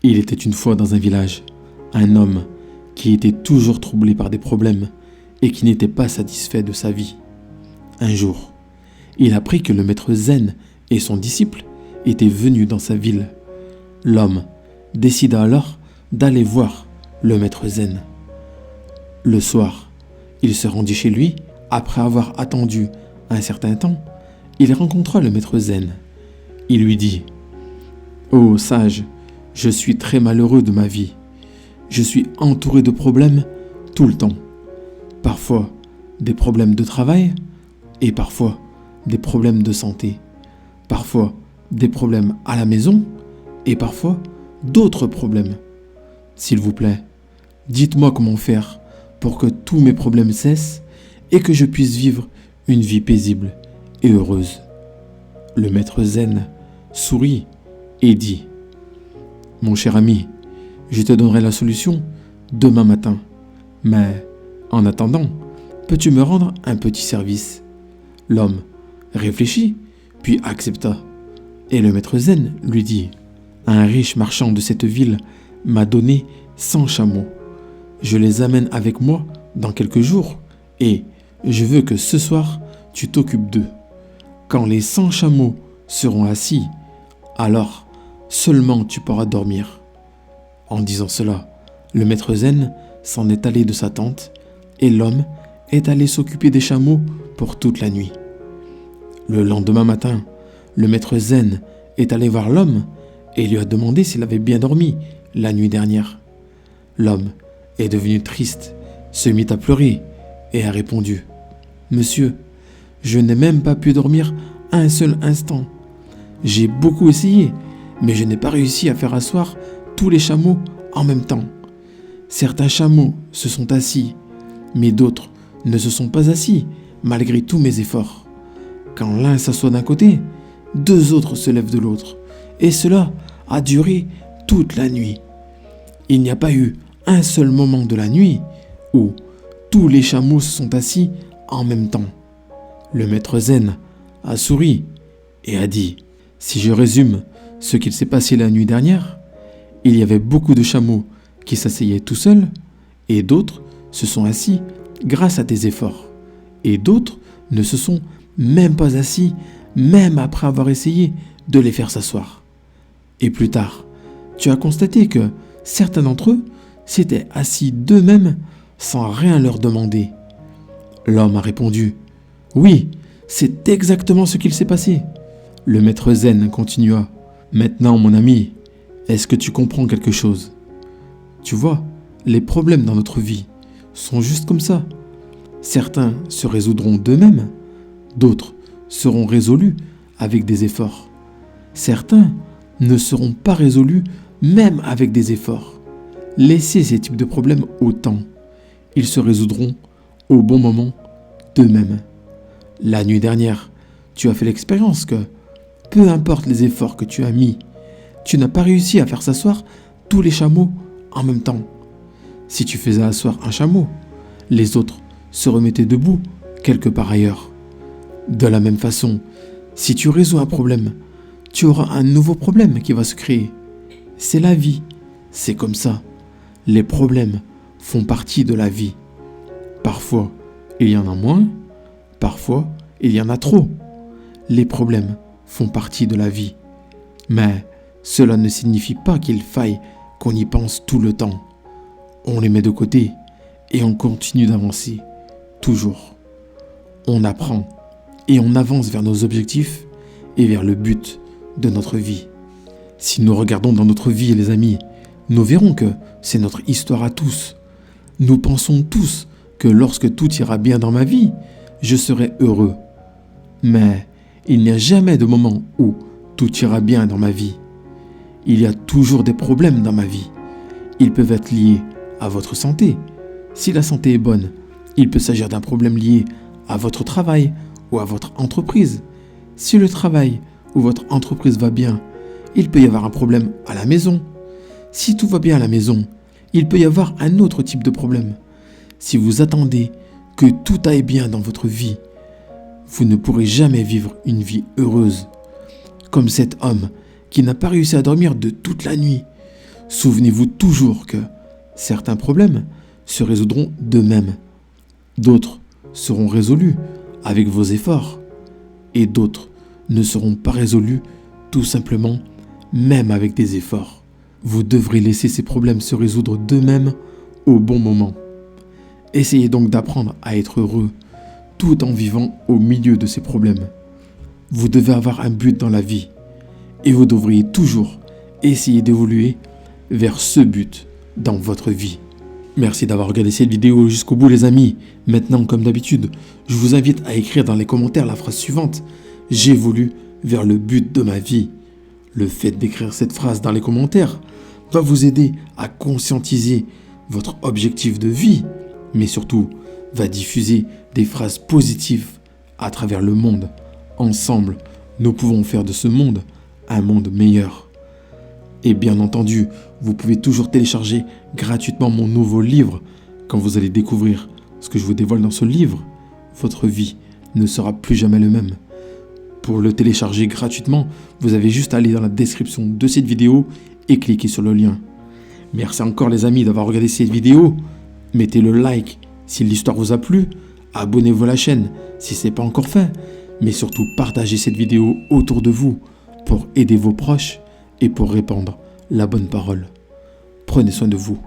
Il était une fois dans un village, un homme qui était toujours troublé par des problèmes et qui n'était pas satisfait de sa vie. Un jour, il apprit que le maître Zen et son disciple étaient venus dans sa ville. L'homme décida alors d'aller voir le maître Zen. Le soir, il se rendit chez lui. Après avoir attendu un certain temps, il rencontra le maître Zen. Il lui dit : « Ô sage, je suis très malheureux de ma vie. Je suis entouré de problèmes tout le temps. Parfois des problèmes de travail et parfois des problèmes de santé. Parfois des problèmes à la maison et parfois d'autres problèmes. S'il vous plaît, dites-moi comment faire pour que tous mes problèmes cessent et que je puisse vivre une vie paisible et heureuse. » Le maître Zen sourit et dit : « Mon cher ami, je te donnerai la solution demain matin. Mais en attendant, peux-tu me rendre un petit service ?» L'homme réfléchit, puis accepta. Et le maître Zen lui dit : « Un riche marchand de cette ville m'a donné 100 chameaux. Je les amène avec moi dans quelques jours et je veux que ce soir, tu t'occupes d'eux. Quand les 100 chameaux seront assis, alors seulement tu pourras dormir. » En disant cela, le maître Zen s'en est allé de sa tente et l'homme est allé s'occuper des chameaux pour toute la nuit. Le lendemain matin, le maître Zen est allé voir l'homme et lui a demandé s'il avait bien dormi la nuit dernière. L'homme est devenu triste, se mit à pleurer et a répondu : « Monsieur, je n'ai même pas pu dormir un seul instant. J'ai beaucoup essayé, mais je n'ai pas réussi à faire asseoir tous les chameaux en même temps. Certains chameaux se sont assis, mais d'autres ne se sont pas assis malgré tous mes efforts. Quand l'un s'assoit d'un côté, 2 autres se lèvent de l'autre, et cela a duré toute la nuit. Il n'y a pas eu un seul moment de la nuit où tous les chameaux se sont assis en même temps. » Le maître Zen a souri et a dit : « Si je résume ce qu'il s'est passé la nuit dernière, il y avait beaucoup de chameaux qui s'asseyaient tout seuls et d'autres se sont assis grâce à tes efforts. Et d'autres ne se sont même pas assis, même après avoir essayé de les faire s'asseoir. Et plus tard, tu as constaté que certains d'entre eux s'étaient assis d'eux-mêmes sans rien leur demander. » L'homme a répondu : « Oui, c'est exactement ce qu'il s'est passé. » Le maître Zen continua : « Maintenant, mon ami, est-ce que tu comprends quelque chose ? Tu vois, les problèmes dans notre vie sont juste comme ça. Certains se résoudront d'eux-mêmes, d'autres seront résolus avec des efforts. Certains ne seront pas résolus même avec des efforts. Laissez ces types de problèmes au temps. Ils se résoudront au bon moment d'eux-mêmes. La nuit dernière, tu as fait l'expérience que, peu importe les efforts que tu as mis, tu n'as pas réussi à faire s'asseoir tous les chameaux en même temps. Si tu faisais asseoir un chameau, les autres se remettaient debout quelque part ailleurs. De la même façon, si tu résous un problème, tu auras un nouveau problème qui va se créer. C'est la vie, c'est comme ça. Les problèmes font partie de la vie. Parfois, il y en a moins, parfois, il y en a trop. Les problèmes font partie de la vie. Mais cela ne signifie pas qu'il faille qu'on y pense tout le temps. On les met de côté et on continue d'avancer, toujours. On apprend et on avance vers nos objectifs et vers le but de notre vie. Si nous regardons dans notre vie, les amis, nous verrons que c'est notre histoire à tous. Nous pensons tous que lorsque tout ira bien dans ma vie, je serai heureux. Mais il n'y a jamais de moment où tout ira bien dans ma vie. Il y a toujours des problèmes dans ma vie. Ils peuvent être liés à votre santé. Si la santé est bonne, il peut s'agir d'un problème lié à votre travail ou à votre entreprise. Si le travail ou votre entreprise va bien, il peut y avoir un problème à la maison. Si tout va bien à la maison, il peut y avoir un autre type de problème. Si vous attendez que tout aille bien dans votre vie, vous ne pourrez jamais vivre une vie heureuse. Comme cet homme qui n'a pas réussi à dormir de toute la nuit. Souvenez-vous toujours que certains problèmes se résoudront d'eux-mêmes. D'autres seront résolus avec vos efforts et d'autres ne seront pas résolus tout simplement même avec des efforts. Vous devrez laisser ces problèmes se résoudre d'eux-mêmes au bon moment. Essayez donc d'apprendre à être heureux tout en vivant au milieu de ces problèmes. Vous devez avoir un but dans la vie et vous devriez toujours essayer d'évoluer vers ce but dans votre vie. Merci d'avoir regardé cette vidéo jusqu'au bout les amis. Maintenant, comme d'habitude, je vous invite à écrire dans les commentaires la phrase suivante. J'évolue vers le but de ma vie. Le fait d'écrire cette phrase dans les commentaires va vous aider à conscientiser votre objectif de vie, mais surtout va diffuser des phrases positives à travers le monde. Ensemble, nous pouvons faire de ce monde un monde meilleur. Et bien entendu, vous pouvez toujours télécharger gratuitement mon nouveau livre. Quand vous allez découvrir ce que je vous dévoile dans ce livre, votre vie ne sera plus jamais le même. Pour le télécharger gratuitement, vous avez juste à aller dans la description de cette vidéo et cliquer sur le lien. Merci encore les amis d'avoir regardé cette vidéo. Mettez le like si l'histoire vous a plu. Abonnez-vous à la chaîne si ce n'est pas encore fait. Mais surtout partagez cette vidéo autour de vous pour aider vos proches et pour répandre la bonne parole. Prenez soin de vous.